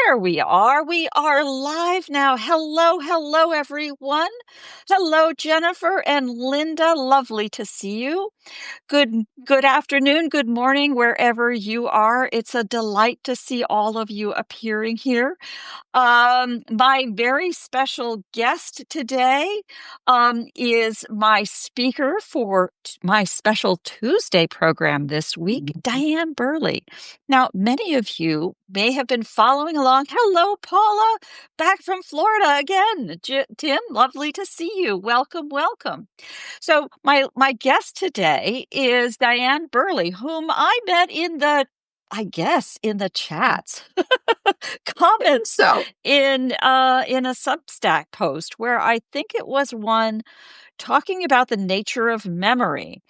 There we are. We are live now. Hello, everyone. Hello, Jennifer and Linda. Lovely to see you. Good afternoon, good morning, wherever you are. It's a delight to see all of you appearing here. My very special guest today is my speaker for my special Tuesday program this week, Diane Burley. Now, many of you may have been following along. Hello, Paula, back from Florida again. Tim, lovely to see you. Welcome, welcome. So my guest today is Diane Burley, whom I met in the chats, comments in a Substack post where I think it was one talking about the nature of memory.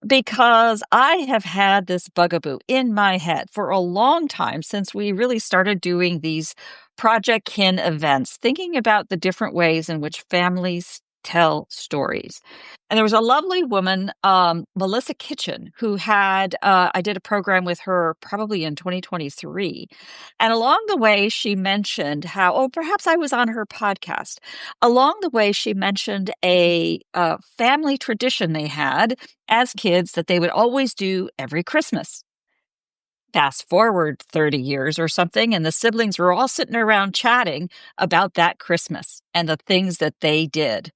Because I have had this bugaboo in my head for a long time since we really started doing these Projectkin events, thinking about the different ways in which families tell stories. And there was a lovely woman, Melissa Kitchen, who had, I did a program with her probably in 2023. And along the way, she mentioned how, perhaps I was on her podcast. Along the way, she mentioned a family tradition they had as kids that they would always do every Christmas. Fast forward 30 years or something, and the siblings were all sitting around chatting about that Christmas and the things that they did.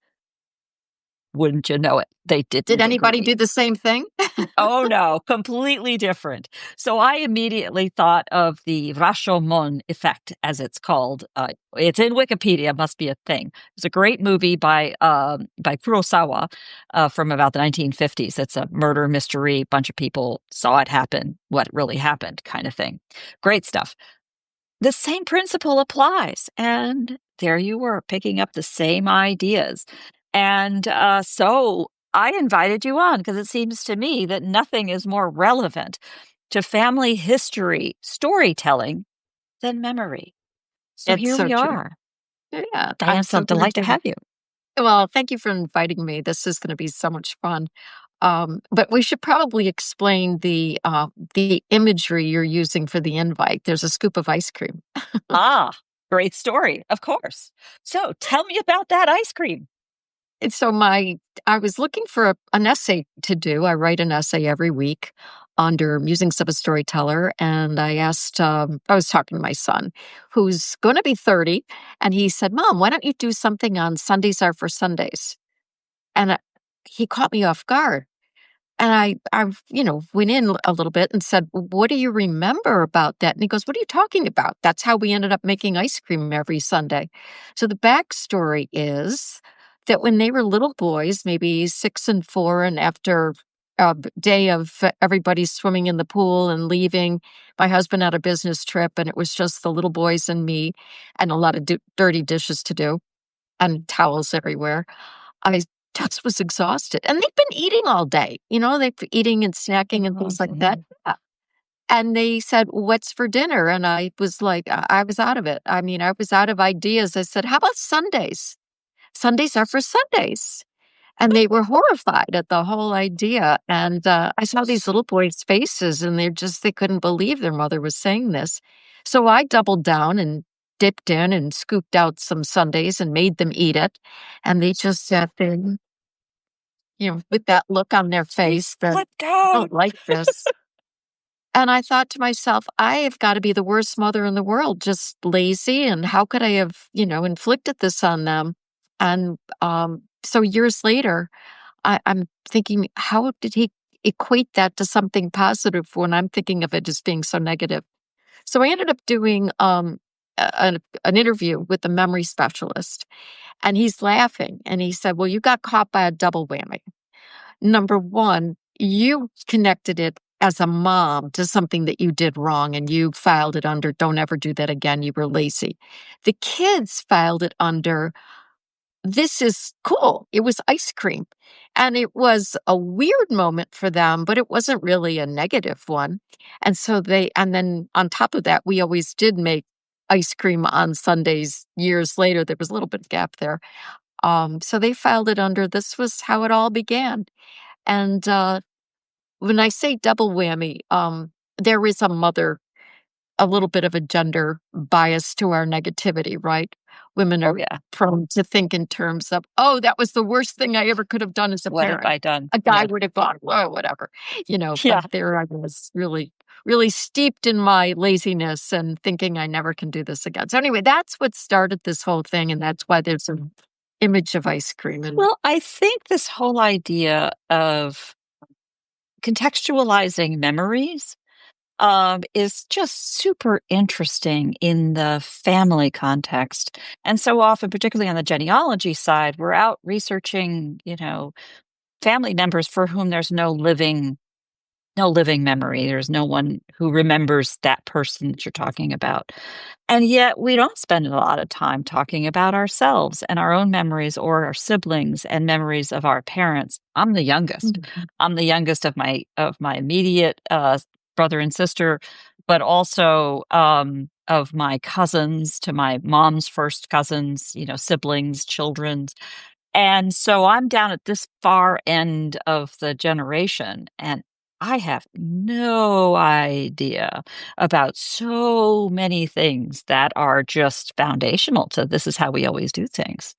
Wouldn't you know it? They didn't. Did anybody do the same thing? Oh, no, completely different. So I immediately thought of the Rashomon effect, as it's called. It's in Wikipedia, must be a thing. It's a great movie by Kurosawa from about the 1950s. It's a murder mystery. Bunch of people saw it happen, what really happened kind of thing. Great stuff. The same principle applies. And there you were, picking up the same ideas. And so I invited you on because it seems to me that nothing is more relevant to family history storytelling than memory. So here we are. Yeah, Diane, it's a delight to have you. Well, thank you for inviting me. This is going to be so much fun. But we should probably explain the imagery you're using for the invite. There's a scoop of ice cream. Great story, of course. So tell me about that ice cream. And so I was looking for an essay to do. I write an essay every week under Musings of a Storyteller. And I asked, I was talking to my son, who's going to be 30. And he said, Mom, why don't you do something on Sundays Are for Sundays? And he caught me off guard. And I went in a little bit and said, what do you remember about that? And he goes, what are you talking about? That's how we ended up making ice cream every Sunday. So the backstory is that when they were little boys, maybe 6 and 4, and after a day of everybody swimming in the pool and leaving, my husband had a business trip, and it was just the little boys and me and a lot of dirty dishes to do and towels everywhere. I just was exhausted. And they've been eating all day. They've been eating and snacking and things like that. Yeah. And they said, what's for dinner? And I was like, I was out of it. I was out of ideas. I said, how about Sundays? Sundays are for Sundays. And they were horrified at the whole idea. And I saw these little boys' faces, and they couldn't believe their mother was saying this. So I doubled down and dipped in and scooped out some Sundays and made them eat it. And they just sat there, with that look on their face that I don't like this. And I thought to myself, I have got to be the worst mother in the world, just lazy. And how could I have, inflicted this on them? And so years later, I'm thinking, how did he equate that to something positive when I'm thinking of it as being so negative? So I ended up doing an interview with a memory specialist, and he's laughing. And he said, well, you got caught by a double whammy. Number one, you connected it as a mom to something that you did wrong, and you filed it under, don't ever do that again. You were lazy. The kids filed it under, this is cool. It was ice cream. And it was a weird moment for them, but it wasn't really a negative one. And so and then on top of that, we always did make ice cream on Sundays years later. There was a little bit of gap there. So they filed it under, this was how it all began. And when I say double whammy, there is a mother a little bit of a gender bias to our negativity, right? Women Oh, are yeah. prone to think in terms of, oh, that was the worst thing I ever could have done as a What have parent. I done? A guy Yeah. would have gone, whoa, whatever, but Yeah. there I was really, really steeped in my laziness and thinking I never can do this again. So anyway, that's what started this whole thing. And that's why there's an image of ice cream. And Well, I think this whole idea of contextualizing memories is just super interesting in the family context. And so often, particularly on the genealogy side, we're out researching, family members for whom there's no living memory. There's no one who remembers that person that you're talking about. And yet we don't spend a lot of time talking about ourselves and our own memories or our siblings and memories of our parents. I'm the youngest. Mhm. I'm the youngest of my immediate brother and sister, but also of my cousins to my mom's first cousins, siblings, children. And so I'm down at this far end of the generation, and I have no idea about so many things that are just foundational to this is how we always do things.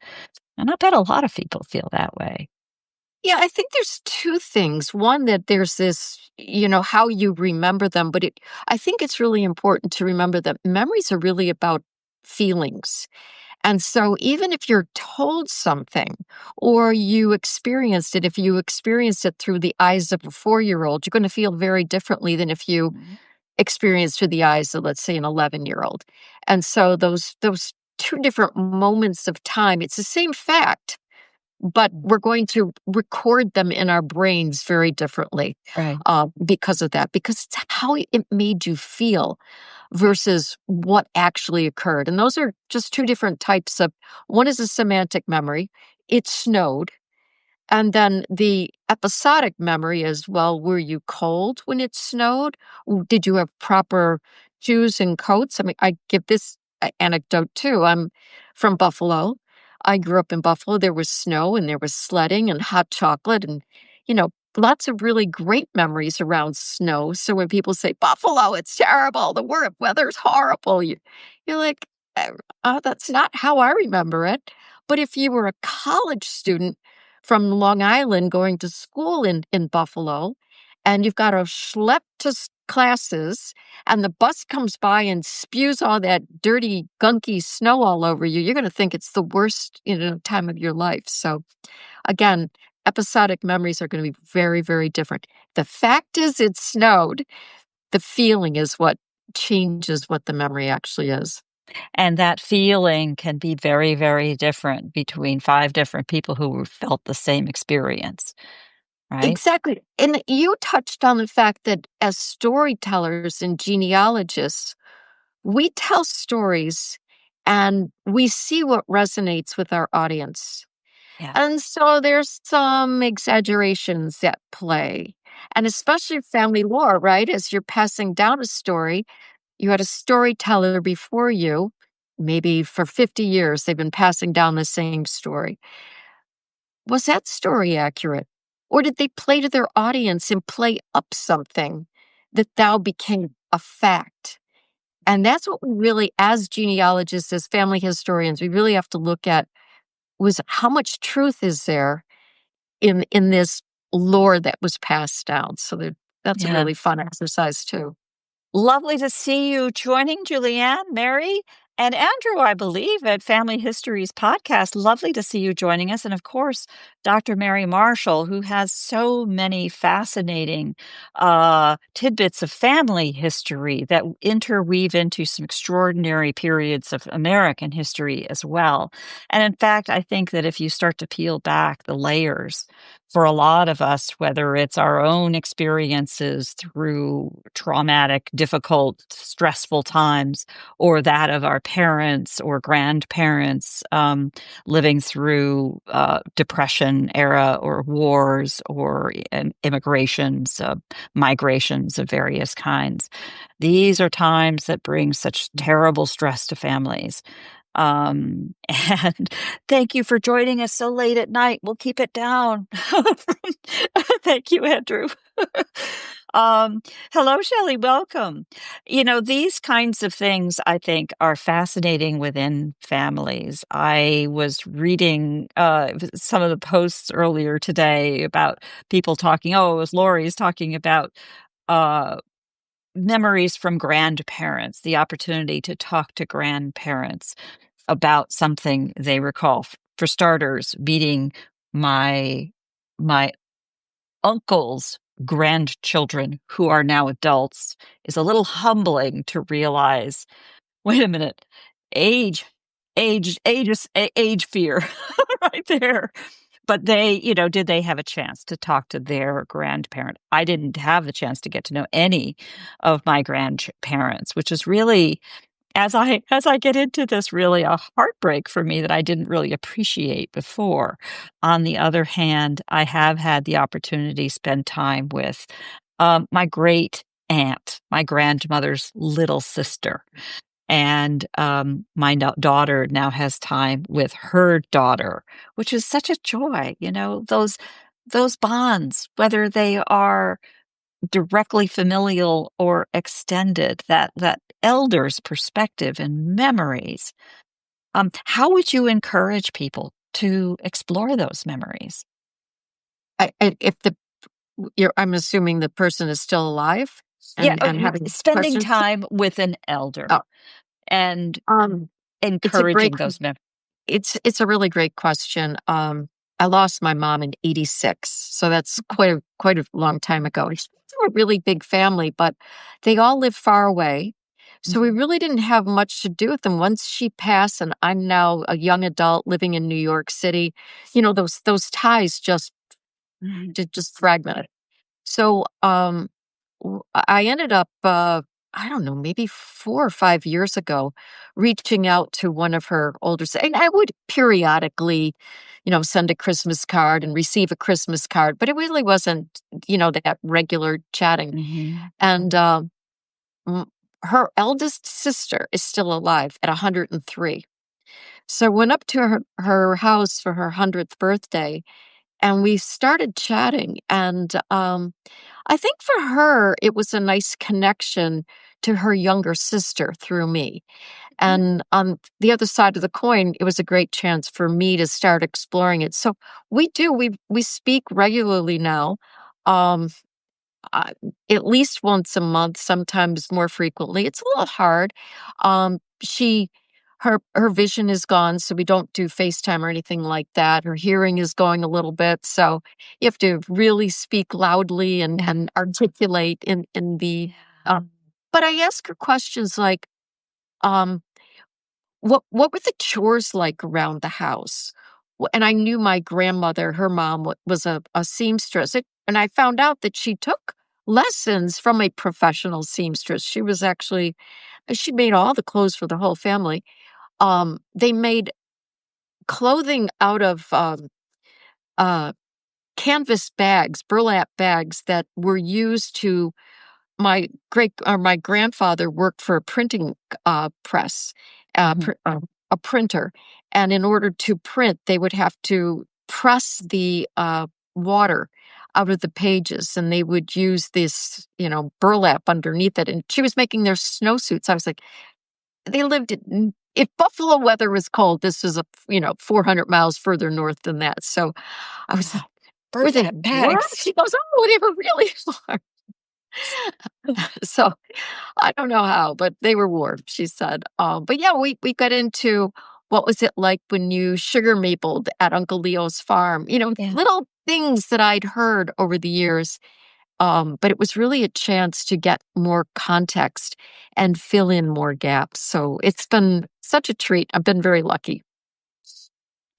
And I bet a lot of people feel that way. Yeah, I think there's two things. One, that there's this, how you remember them, but I think it's really important to remember that memories are really about feelings. And so even if you're told something or you experienced it, if you experienced it through the eyes of a 4-year-old, you're going to feel very differently than if you Mhm. experienced through the eyes of, let's say, an 11-year-old. And so those two different moments of time, it's the same fact, but we're going to record them in our brains very differently Right. because of that, because it's how it made you feel versus what actually occurred. And those are just two different types of, one is a semantic memory. It snowed. And then the episodic memory is, well, were you cold when it snowed? Did you have proper shoes and coats? I mean, I give this anecdote too. I'm from Buffalo. I grew up in Buffalo. There was snow and there was sledding and hot chocolate and, lots of really great memories around snow. So when people say, Buffalo, it's terrible, the weather's horrible, you're like, that's not how I remember it. But if you were a college student from Long Island going to school in Buffalo, and you've got to schlep to classes, and the bus comes by and spews all that dirty, gunky snow all over you, you're going to think it's the worst, time of your life. So again, episodic memories are going to be very, very different. The fact is, it snowed. The feeling is what changes what the memory actually is. And that feeling can be very, very different between five different people who felt the same experience, right? Exactly. And you touched on the fact that as storytellers and genealogists, we tell stories and we see what resonates with our audience. Yeah. And so there's some exaggerations at play. And especially family lore, right? As you're passing down a story, you had a storyteller before you, maybe for 50 years, they've been passing down the same story. Was that story accurate? Or did they play to their audience and play up something that now became a fact? And that's what we really, as genealogists, as family historians, we really have to look at was how much truth is there in this lore that was passed down. So that's a Yeah. really fun exercise too. Lovely to see you joining Julianne, Mary, and Andrew, I believe, at Family Histories podcast. Lovely to see you joining us. And of course, Dr. Mary Marshall, who has so many fascinating tidbits of family history that interweave into some extraordinary periods of American history as well. And in fact, I think that if you start to peel back the layers, for a lot of us, whether it's our own experiences through traumatic, difficult, stressful times, or that of our parents or grandparents living through depression era or wars or immigrations, migrations of various kinds. These are times that bring such terrible stress to families. And thank you for joining us so late at night. We'll keep it down. Thank you, Andrew. Hello, Shelley. Welcome. These kinds of things I think are fascinating within families. I was reading some of the posts earlier today about people talking. Oh, it was Lori's talking about uh, memories from grandparents, the opportunity to talk to grandparents about something they recall. For starters, meeting my my uncle's grandchildren who are now adults is a little humbling to realize, wait a minute, age age fear right there. But they, did they have a chance to talk to their grandparent? I didn't have the chance to get to know any of my grandparents, which is really, as I get into this, really a heartbreak for me that I didn't really appreciate before. On the other hand, I have had the opportunity to spend time with my great aunt, my grandmother's little sister. And my daughter now has time with her daughter, which is such a joy. Those bonds, whether they are directly familial or extended, that elder's perspective and memories. How would you encourage people to explore those memories? If I'm assuming the person is still alive Yeah, and having spending questions. time with an elder Oh, and it's a great encouraging those memories. it's a really great question. I lost my mom in '86, so that's quite a long time ago. We're a really big family, but they all live far away, so we really didn't have much to do with them. Once she passed, and I'm now a young adult living in New York City, those ties just fragmented. So, I ended up, I don't know, maybe 4 or 5 years ago, reaching out to one of her and I would periodically, send a Christmas card and receive a Christmas card, but it really wasn't, that regular chatting. Mhm. And m- her eldest sister is still alive at 103. So I went up to her house for her 100th birthday and we started chatting. And I think for her, it was a nice connection to her younger sister through me. And on the other side of the coin, it was a great chance for me to start exploring it. So we speak regularly now. Um, uh, at least once a month, sometimes more frequently. It's a little hard. She her vision is gone, so we don't do FaceTime or anything like that. Her hearing is going a little bit, so you have to really speak loudly and articulate in the. But I ask her questions like, um, what were the chores like around the house? And I knew my grandmother, her mom was a seamstress. And I found out that she took lessons from a professional seamstress. She made all the clothes for the whole family. They made clothing out of uh, canvas bags, burlap bags that were used to my grandfather worked for a printing press, a printer, and in order to print, they would have to press the water out of the pages, and they would use this, burlap underneath it. And she was making their snowsuits. I was like, they lived in. If Buffalo weather was cold, this was 400 miles further north than that. So I was like, were they Burlap warm? bags. She goes, oh, they were really warm. So I don't know how, but they were warm, she said. But yeah, we got into what was it like when you sugar mapled at Uncle Leo's farm, Yeah. little things that I'd heard over the years. But it was really a chance to get more context and fill in more gaps. So it's been such a treat. I've been very lucky.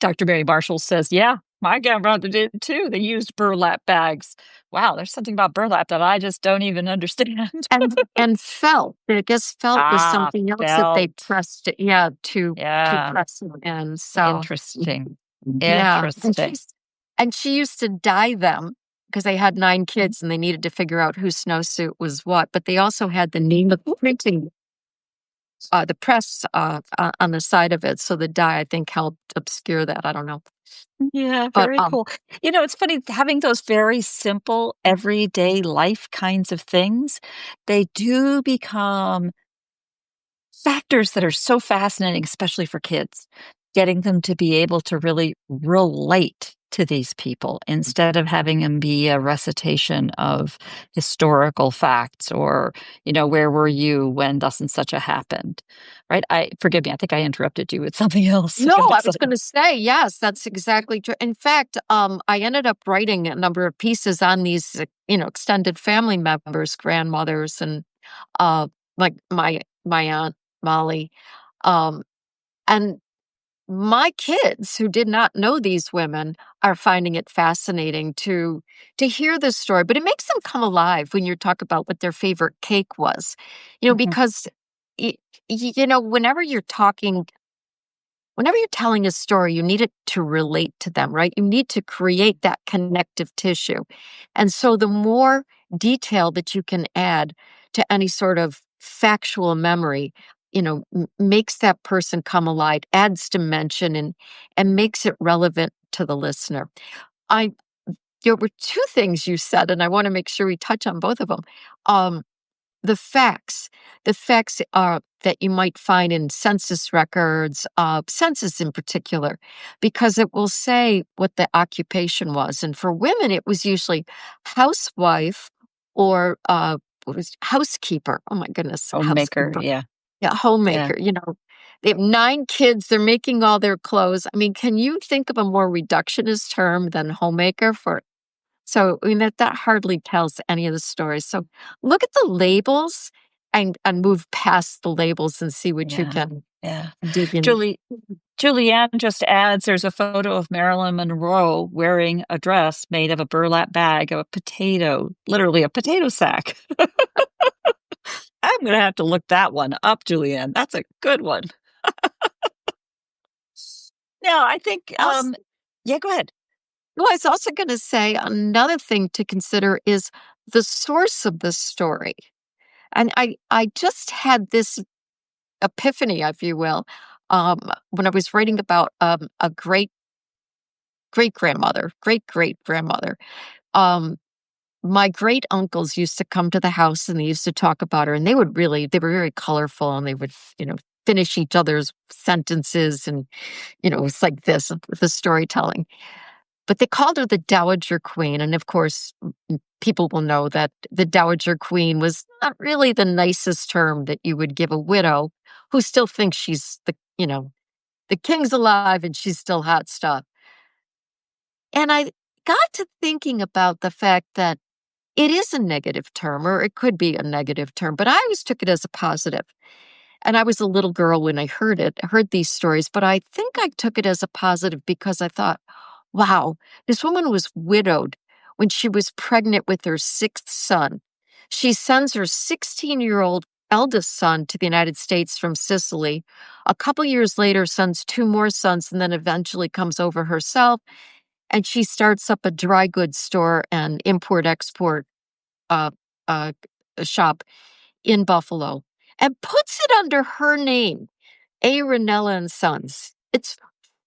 Dr. Mary Marshall says, yeah, my grandmother did too. They used burlap bags. Wow, there's something about burlap that I just don't even understand. And felt. I guess felt was something else that they Felt. pressed it, yeah, to Yeah. press it in. So Interesting. yeah. Interesting. And she used to dye them because they had 9 kids and they needed to figure out whose snowsuit was what. But they also had the name of the printing. the press on the side of it. So the dye, I think, helped obscure that. I don't know. Yeah, But very cool. It's funny having those very simple everyday life kinds of things, they do become factors that are so fascinating, especially for kids, getting them to be able to really relate to these people instead of having them be a recitation of historical facts or, where were you when thus and such a happened, right? Forgive me, I think I interrupted you with something else. no, Go ahead. I was going to say, yes, that's exactly true. In fact, I ended up writing a number of pieces on these, extended family members, grandmothers, and like my aunt Molly, um, and my kids who did not know these women are finding it fascinating to hear this story. But it makes them come alive when you talk about what their favorite cake was, Mhm. because whenever you're talking. Whenever you're telling a story, you need it to relate to them, right? You need to create that connective tissue. And so the more detail that you can add to any sort of factual memory, makes that person come alive, adds dimension and makes it relevant to the listener. I There were two things you said, and I want to make sure we touch on both of them. Um, the facts. The facts are that you might find in census records, census in particular, because it will say what the occupation was. And for women, it was usually housewife or what was housekeeper. Oh my goodness, Homemaker, housekeeper. yeah, Yeah, yeah. homemaker. They have 9 kids. They're making all their clothes. I mean, can you think of a more reductionist term than homemaker for so, I mean, that hardly tells any of the stories. So look at the labels and move past the labels and see what you Yeah, can yeah. dig in. Julie Julianne just adds there's a photo of Marilyn Monroe wearing a dress made of a burlap bag of a potato, literally a potato sack. I'm gonna have to look that one up, Julianne. That's a good one. Now, I think, Else, yeah, go ahead. well, I was also going to say another thing to consider is the source of the story. And I just had this epiphany, if you will, when I was writing about a great great grandmother. Um, My great uncles used to come to the house and they used to talk about her, and they were very colorful and they would, finish each other's sentences. And, it's like this with the storytelling. But they called her the Dowager Queen. And of course, people will know that the Dowager Queen was not really the nicest term that you would give a widow who still thinks she's the king's alive and she's still hot stuff. And I got to thinking about the fact that it is a negative term, or it could be a negative term, but I always took it as a positive. And I was a little girl when I heard these stories, but I think I took it as a positive because I thought, wow, this woman was widowed when she was pregnant with her sixth son. She sends her 16-year-old eldest son to the United States from Sicily. A couple years later, sends 2 more sons, and then eventually comes over herself. And she starts up a dry goods store and import export uh, uh, shop in Buffalo and puts it under her name, A. Ranella and Sons. She's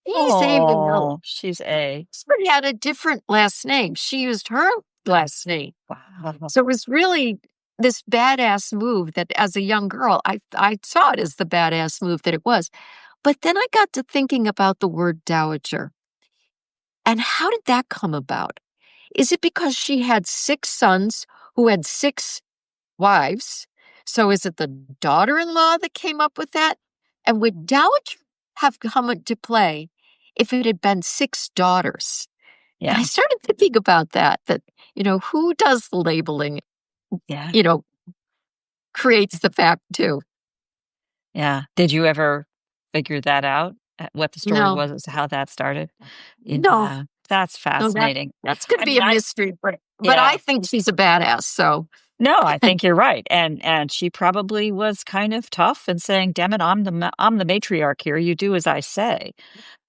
A. Ranella. Oh, she's A. Somebody had a different last name. She used her last name. Wow. So it was really this badass move that as a young girl, I saw it as the badass move that it was. But then I got to thinking about the word dowager. And how did that come about? Is it because she had 6 sons who had 6 wives? So is it the daughter-in-law that came up with that? And would dowager have come into play if it had been 6 daughters? And I Yeah, started thinking about that, who does the labeling, yeah, you know, creates the fact too. yeah. Did you ever figure that out? What the story No, was as to how that started? no, Yeah, that's no, fascinating. that's going to I be mean, a mystery, but I yeah. think she's a badass. So, No, I think you're right, and she probably was kind of tough and saying, "Damn it, I'm the matriarch here. You do as I say."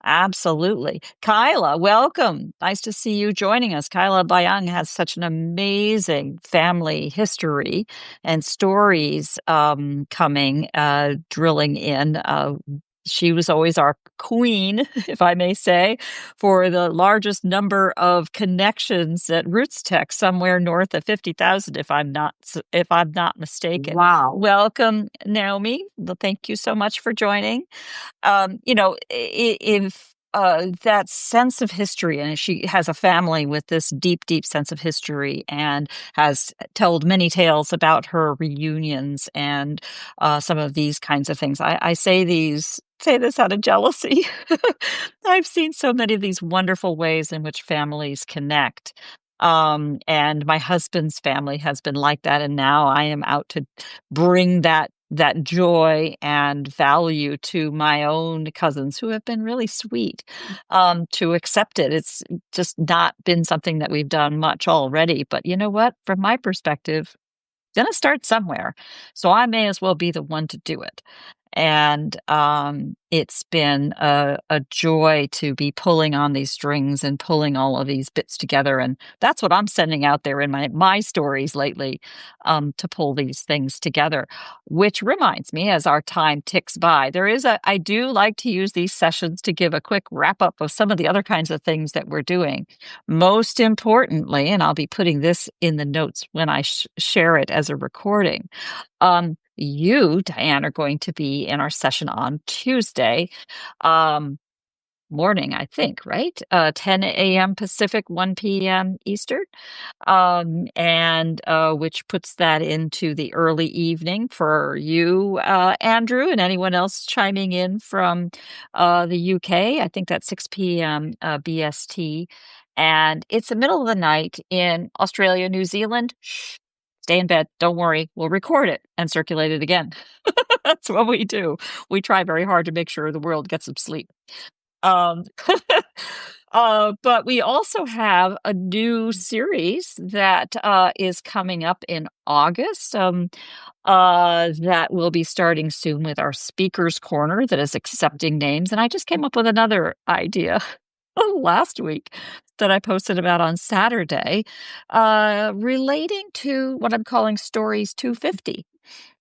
Absolutely. Kyla, welcome. Nice to see you joining us. Kyla Bayang has such an amazing family history and stories coming, drilling in. She was always our queen, if I may say, for the largest number of connections at Roots Tech, somewhere north of 50,000, if I'm not mistaken. Wow. Welcome, Naomi. Well, thank you so much for joining. If that sense of history, and she has a family with this deep, deep sense of history, and has told many tales about her reunions and some of these kinds of things. I say this out of jealousy. I've seen so many of these wonderful ways in which families connect. And my husband's family has been like that, and now I am out to bring that joy and value to my own cousins who have been really sweet to accept it. It's just not been something that we've done much already. But you know what? From my perspective, gonna start somewhere. So I may as well be the one to do it. And it's been a joy to be pulling on these strings and pulling all of these bits together. And that's what I'm sending out there in my stories lately, to pull these things together. Which reminds me, as our time ticks by, I do like to use these sessions to give a quick wrap up of some of the other kinds of things that we're doing. Most importantly, and I'll be putting this in the notes when I share it as a recording. You, Diane, are going to be in our session on Tuesday morning, I think, right? 10 a.m. Pacific, 1 p.m. Eastern, and which puts that into the early evening for you, Andrew, and anyone else chiming in from the UK. I think that's 6 p.m. BST, and it's the middle of the night in Australia, New Zealand. Shh, stay in bed. Don't worry. We'll record it and circulate it again. That's what we do. We try very hard to make sure the world gets some sleep. Um, but we also have a new series that is coming up in August, that will be starting soon with our Speakers Corner that is accepting names. And I just came up with another idea last week that I posted about on Saturday, relating to what I'm calling Stories 250.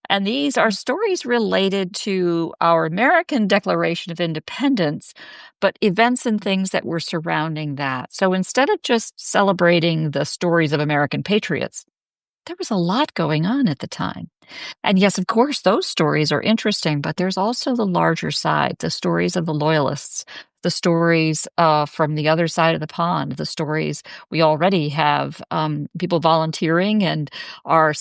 And these are stories related to our American Declaration of Independence, but events and things that were surrounding that. So instead of just celebrating the stories of American patriots, there was a lot going on at the time. And yes, of course, those stories are interesting, but there's also the larger side, the stories of the loyalists, the stories from the other side of the pond, the stories we already have people volunteering, and our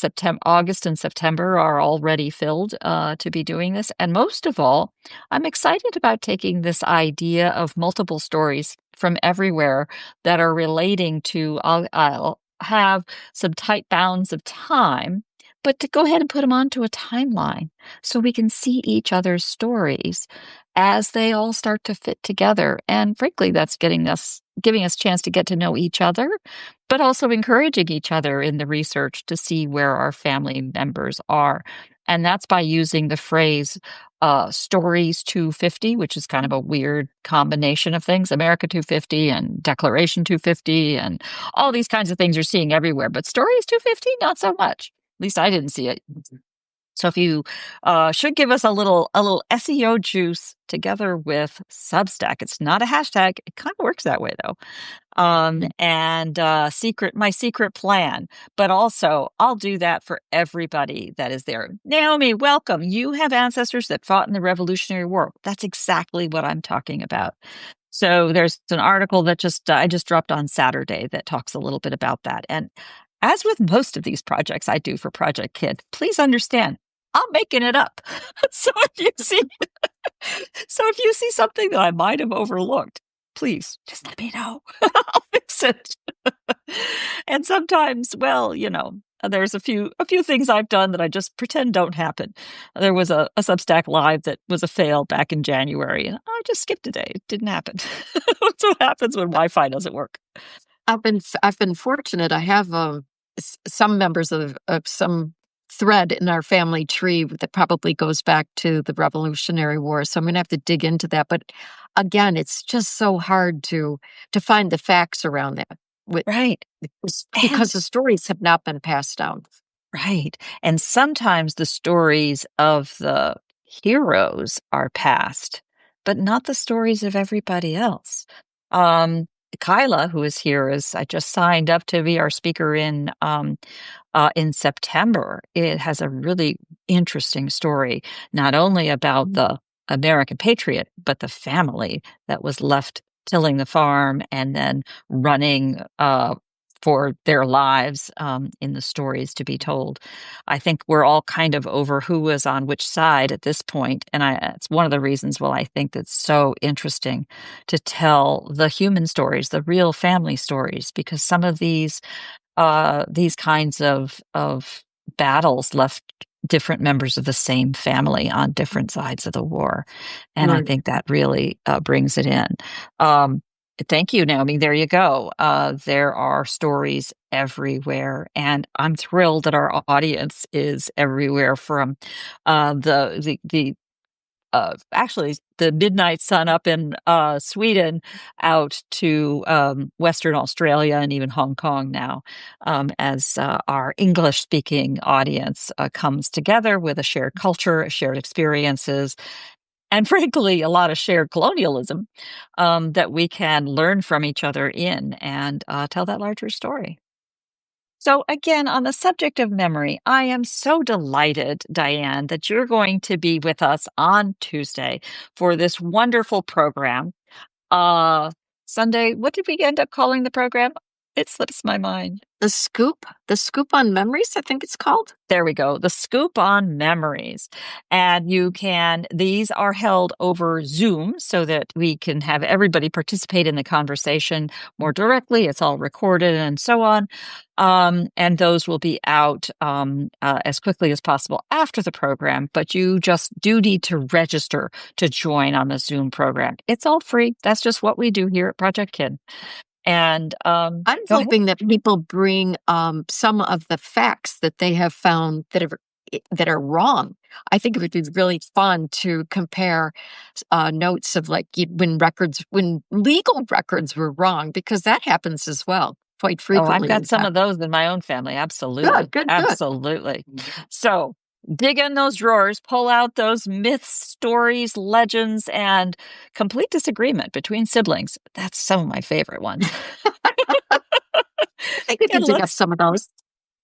August and September are already filled to be doing this. And most of all, I'm excited about taking this idea of multiple stories from everywhere that are relating to, I'll have some tight bounds of time, but to go ahead and put them onto a timeline so we can see each other's stories as they all start to fit together. And frankly, that's giving us a chance to get to know each other, but also encouraging each other in the research to see where our family members are. And that's by using the phrase Stories 250, which is kind of a weird combination of things, America 250 and Declaration 250 and all these kinds of things you're seeing everywhere. But Stories 250, not so much. At least I didn't see it. So if you should give us a little SEO juice together with Substack. It's not a hashtag. It kind of works that way though. And my secret plan. But also, I'll do that for everybody that is there. Naomi, welcome. You have ancestors that fought in the Revolutionary War. That's exactly what I'm talking about. So there's an article that I just dropped on Saturday that talks a little bit about that. And as with most of these projects I do for Projectkin, please understand, I'm making it up. So if you see something that I might have overlooked, please just let me know. I'll fix it. And sometimes, well, there's a few things I've done that I just pretend don't happen. There was a Substack live that was a fail back in January, and I just skipped a day. It didn't happen. That's what happens when Wi-Fi doesn't work. I've been fortunate. I have some members of some thread in our family tree that probably goes back to the Revolutionary War. So I'm going to have to dig into that. But again, it's just so hard to find the facts around that Right. because And the stories have not been passed down. right. And sometimes the stories of the heroes are passed, but not the stories of everybody else. Um, Kyla, who is here, is I just signed up to be our speaker in September. It has a really interesting story, not only about the American patriot, but the family that was left tilling the farm and then running for their lives in the stories to be told. I think we're all kind of over who was on which side at this point, and it's one of the reasons why I think it's so interesting to tell the human stories, the real family stories, because some of these kinds of battles left different members of the same family on different sides of the war, and I Right. think that really brings it in. Um, Thank you, Naomi. There you go. There are stories everywhere, and I'm thrilled that our audience is everywhere from the actually the midnight sun up in Sweden out to Western Australia and even Hong Kong now, as our English speaking audience comes together with a shared culture, shared experiences, and frankly, a lot of shared colonialism that we can learn from each other in and tell that larger story. So, again, on the subject of memory, I am so delighted, Diane, that you're going to be with us on Tuesday for this wonderful program. Uh, Sunday, what did we end up calling the program? It slips my mind. The scoop on memories, I think it's called. There we go. The Scoop on Memories. And these are held over Zoom so that we can have everybody participate in the conversation more directly. It's all recorded and so on. And those will be out as quickly as possible after the program. But you just do need to register to join on the Zoom program. It's all free. That's just what we do here at Projectkin. And I'm go ahead. hoping that people bring some of the facts that they have found that are wrong. I think it would be really fun to compare notes of like when legal records were wrong, because that happens as well quite Oh, I've frequently. got In some fact, of those in my own family. Absolutely. good, good, good. Absolutely. So dig in those drawers, pull out those myths, stories, legends, and complete disagreement between siblings. That's some of my favorite ones. I could And dig up let's, some of those.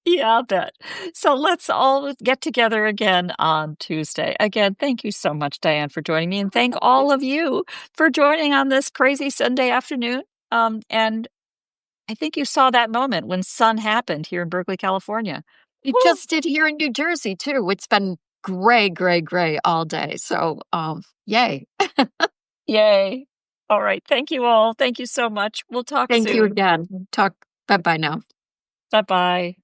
yeah, I'll bet. So let's all get together again on Tuesday. Again, thank you so much, Diane, for joining me. And thank all of you for joining on this crazy Sunday afternoon. And I think you saw that moment when sun happened here in Berkeley, California. It Woo! just did here in New Jersey too. It's been gray, gray, gray all day. So, yay! Yay. All right. Thank you all. Thank you so much. We'll talk Thank you soon. again. Talk. Bye bye now. Bye bye.